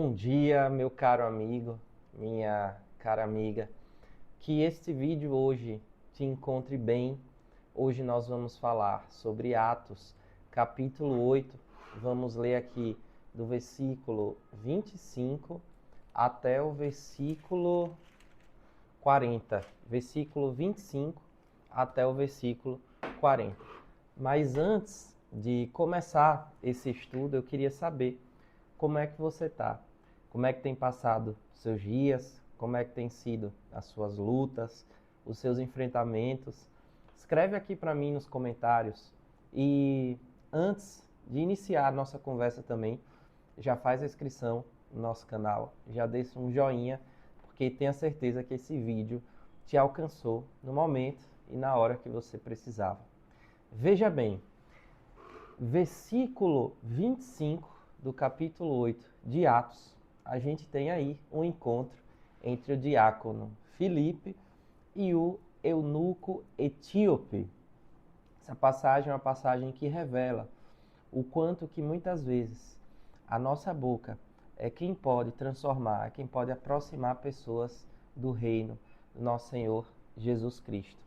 Bom dia, meu caro amigo, minha cara amiga. Que este vídeo hoje te encontre bem. Hoje nós vamos falar sobre Atos, capítulo 8. Vamos ler aqui do versículo 25 até o versículo 40. Versículo 25 até o versículo 40. Mas antes de começar esse estudo, eu queria saber como é que você está. Como é que tem passado seus dias? Como é que tem sido as suas lutas, os seus enfrentamentos? Escreve aqui para mim nos comentários. E antes de iniciar a nossa conversa também, já faz a inscrição no nosso canal, já deixa um joinha, porque tenha certeza que esse vídeo te alcançou no momento e na hora que você precisava. Veja bem, versículo 25 do capítulo 8 de Atos, a gente tem aí um encontro entre o diácono Filipe e o eunuco etíope. Essa passagem é uma passagem que revela o quanto que muitas vezes a nossa boca é quem pode transformar, é quem pode aproximar pessoas do reino do nosso Senhor Jesus Cristo.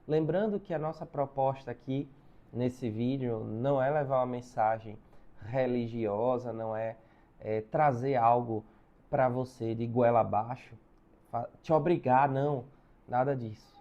Lembrando que a nossa proposta aqui nesse vídeo não é levar uma mensagem religiosa, não é trazer algo para você de goela abaixo, te obrigar, não, nada disso.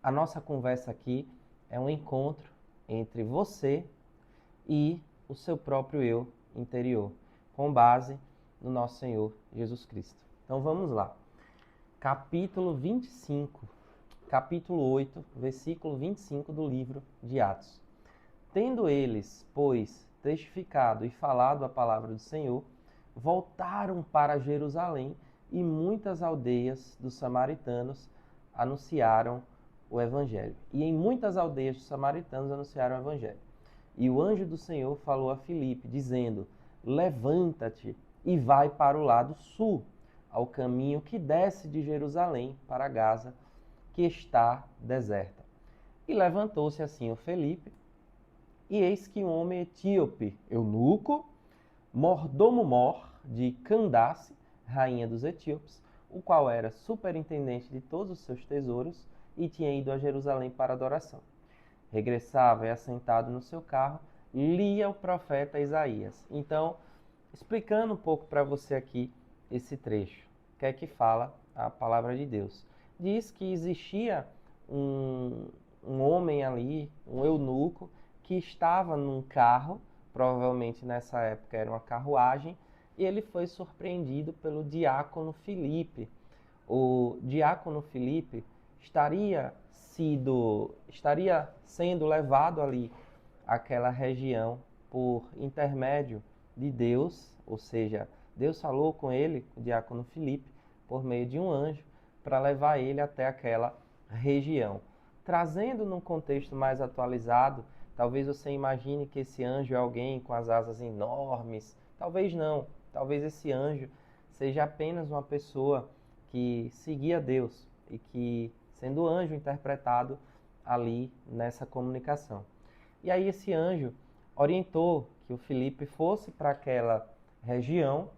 A nossa conversa aqui é um encontro entre você e o seu próprio eu interior, com base no nosso Senhor Jesus Cristo. Então vamos lá. Capítulo 25, capítulo 8, versículo 25 do livro de Atos. Tendo eles, pois, testificado e falado a palavra do Senhor, voltaram para Jerusalém e muitas aldeias dos samaritanos anunciaram o Evangelho. E em muitas aldeias dos samaritanos anunciaram o Evangelho. E o anjo do Senhor falou a Filipe, dizendo: levanta-te e vai para o lado sul, ao caminho que desce de Jerusalém para Gaza, que está deserta. E levantou-se assim o Filipe, e eis que um homem etíope, eunuco, mordomo-mor de Candace, rainha dos etíopes, o qual era superintendente de todos os seus tesouros e tinha ido a Jerusalém para adoração. Regressava e assentado no seu carro, lia o profeta Isaías. Então, explicando um pouco para você aqui esse trecho, o que é que fala a palavra de Deus? Diz que existia um homem ali, um eunuco, que estava num carro, provavelmente nessa época era uma carruagem, e ele foi surpreendido pelo diácono Filipe. O diácono Filipe estaria sendo levado ali àquela região por intermédio de Deus, ou seja, Deus falou com ele, o diácono Filipe, por meio de um anjo, para levar ele até aquela região. Trazendo num contexto mais atualizado, talvez você imagine que esse anjo é alguém com as asas enormes. Talvez não. Talvez esse anjo seja apenas uma pessoa que seguia Deus e que, sendo anjo, interpretado ali nessa comunicação. E aí esse anjo orientou que o Filipe fosse para aquela região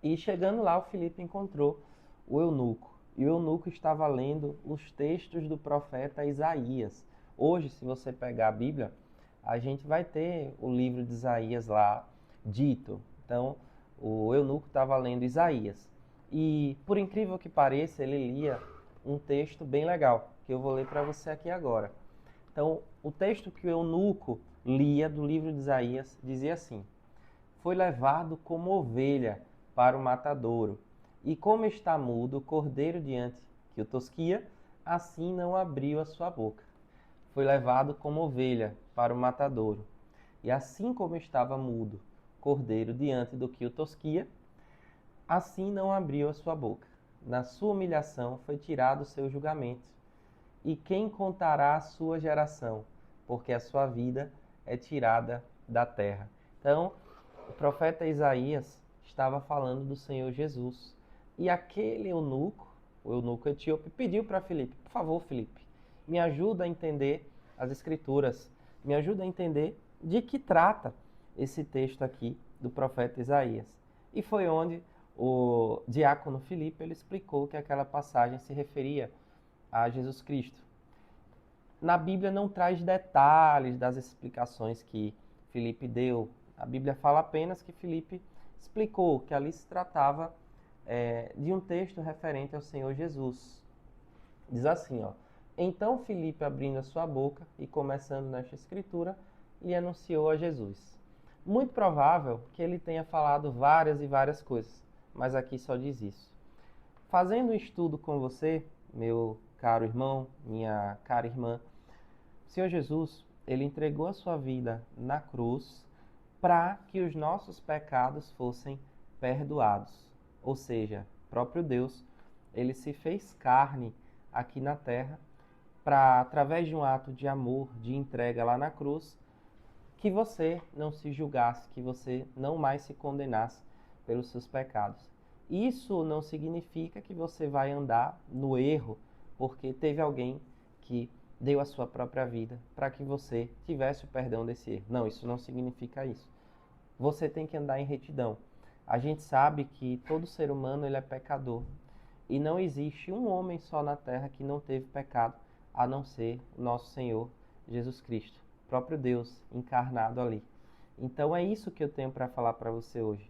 e, chegando lá, o Filipe encontrou o eunuco. E o eunuco estava lendo os textos do profeta Isaías. Hoje, se você pegar a Bíblia, a gente vai ter o livro de Isaías lá dito. Então, o eunuco estava lendo Isaías. E, por incrível que pareça, ele lia um texto bem legal, que eu vou ler para você aqui agora. Então, o texto que o eunuco lia do livro de Isaías dizia assim: foi levado como ovelha para o matadouro, e como está mudo o cordeiro diante que o tosquia, assim não abriu a sua boca. Foi levado como ovelha para o matadouro, e assim como estava mudo cordeiro diante do que o tosquia, assim não abriu a sua boca. Na sua humilhação foi tirado o seu julgamento. E quem contará a sua geração? Porque a sua vida é tirada da terra. Então, o profeta Isaías estava falando do Senhor Jesus. E aquele eunuco, o eunuco etíope, pediu para Filipe: por favor, Filipe, me ajuda a entender as Escrituras, me ajuda a entender de que trata esse texto aqui do profeta Isaías. E foi onde o diácono Filipe ele explicou que aquela passagem se referia a Jesus Cristo. Na Bíblia não traz detalhes das explicações que Filipe deu. A Bíblia fala apenas que Filipe explicou que ali se tratava de um texto referente ao Senhor Jesus. Diz assim, ó: então Filipe, abrindo a sua boca e começando nesta escritura, lhe anunciou a Jesus. Muito provável que ele tenha falado várias e várias coisas, mas aqui só diz isso. Fazendo um estudo com você, meu caro irmão, minha cara irmã, o Senhor Jesus, ele entregou a sua vida na cruz para que os nossos pecados fossem perdoados. Ou seja, próprio Deus, ele se fez carne aqui na terra para, através de um ato de amor, de entrega lá na cruz, que você não se julgasse, que você não mais se condenasse pelos seus pecados. Isso não significa que você vai andar no erro, porque teve alguém que deu a sua própria vida para que você tivesse o perdão desse erro. Não, isso não significa isso. Você tem que andar em retidão. A gente sabe que todo ser humano ele é pecador. E não existe um homem só na terra que não teve pecado, a não ser o nosso Senhor Jesus Cristo, o próprio Deus encarnado ali. Então é isso que eu tenho para falar para você hoje.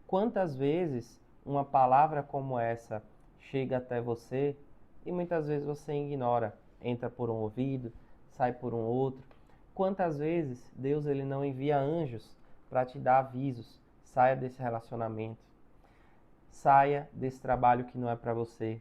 Quantas vezes uma palavra como essa chega até você e muitas vezes você ignora, entra por um ouvido, sai por um outro. Quantas vezes Deus ele não envia anjos para te dar avisos, saia desse relacionamento, saia desse trabalho que não é para você,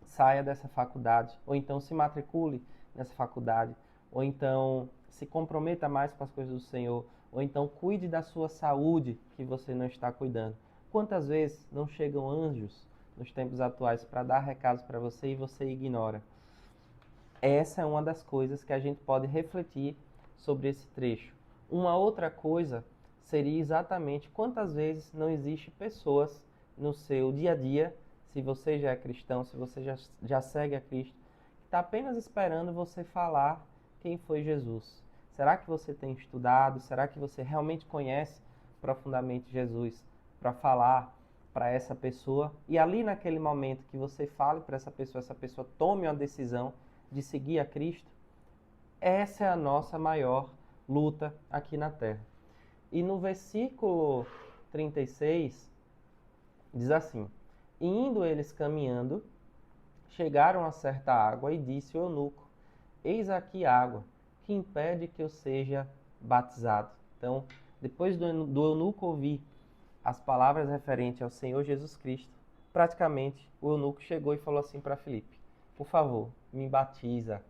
saia dessa faculdade, ou então se matricule nessa faculdade, ou então se comprometa mais com as coisas do Senhor, ou então cuide da sua saúde que você não está cuidando. Quantas vezes não chegam anjos nos tempos atuais para dar recados para você e você ignora? Essa é uma das coisas que a gente pode refletir sobre esse trecho. Uma outra coisa seria exatamente quantas vezes não existe pessoas no seu dia a dia, se você já é cristão, se você já segue a Cristo, que está apenas esperando você falar quem foi Jesus. Será que você tem estudado? Será que você realmente conhece profundamente Jesus para falar para essa pessoa? E ali naquele momento que você fale para essa pessoa tome uma decisão de seguir a Cristo? Essa é a nossa maior luta aqui na terra. E no versículo 36, diz assim: e indo eles caminhando, chegaram a certa água, e disse o eunuco: eis aqui água, que impede que eu seja batizado. Então, depois do eunuco ouvir as palavras referentes ao Senhor Jesus Cristo, praticamente o eunuco chegou e falou assim para Filipe: por favor, me batiza.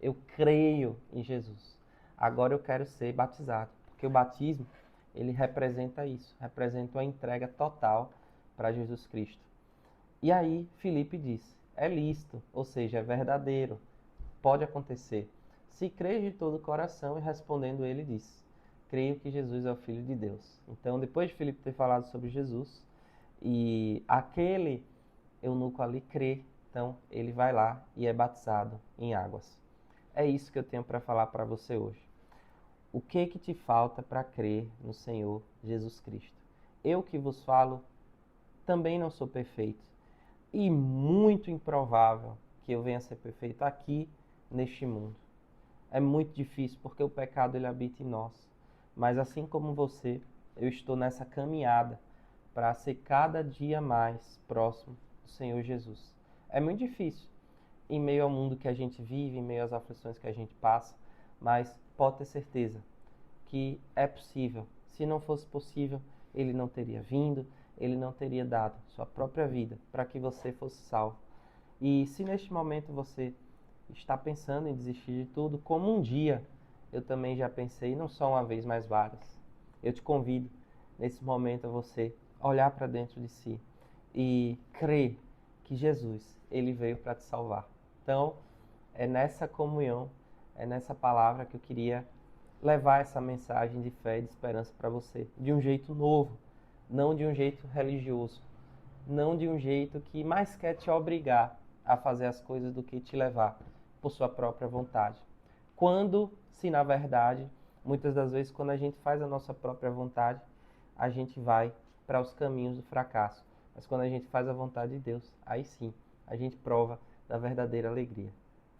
Eu creio em Jesus. Agora eu quero ser batizado. Porque o batismo, ele representa isso. Representa uma entrega total para Jesus Cristo. E aí, Filipe disse: é lícito, ou seja, é verdadeiro. Pode acontecer. Se crês de todo o coração, e respondendo ele disse: creio que Jesus é o Filho de Deus. Então, depois de Filipe ter falado sobre Jesus, e aquele eunuco ali crê, então ele vai lá e é batizado em águas. É isso que eu tenho para falar para você hoje. O que te falta para crer no Senhor Jesus Cristo? Eu que vos falo, também não sou perfeito. E muito improvável que eu venha a ser perfeito aqui neste mundo. É muito difícil porque o pecado ele habita em nós. Mas assim como você, eu estou nessa caminhada para ser cada dia mais próximo do Senhor Jesus. É muito difícil em meio ao mundo que a gente vive, em meio às aflições que a gente passa, mas pode ter certeza que é possível. Se não fosse possível, ele não teria vindo, ele não teria dado sua própria vida para que você fosse salvo. E se neste momento você está pensando em desistir de tudo, como um dia eu também já pensei, não só uma vez, mas várias, eu te convido nesse momento a você olhar para dentro de si e crer que Jesus, ele veio para te salvar. Então, é nessa comunhão, é nessa palavra que eu queria levar essa mensagem de fé e de esperança para você, de um jeito novo, não de um jeito religioso, não de um jeito que mais quer te obrigar a fazer as coisas do que te levar por sua própria vontade. Quando, se na verdade, muitas das vezes quando a gente faz a nossa própria vontade, a gente vai para os caminhos do fracasso. Mas quando a gente faz a vontade de Deus, aí sim, a gente prova da verdadeira alegria.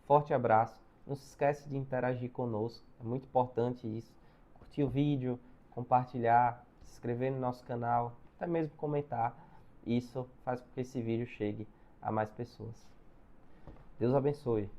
Forte abraço. Não se esquece de interagir conosco. É muito importante isso. Curtir o vídeo, compartilhar, se inscrever no nosso canal, até mesmo comentar. Isso faz com que esse vídeo chegue a mais pessoas. Deus abençoe.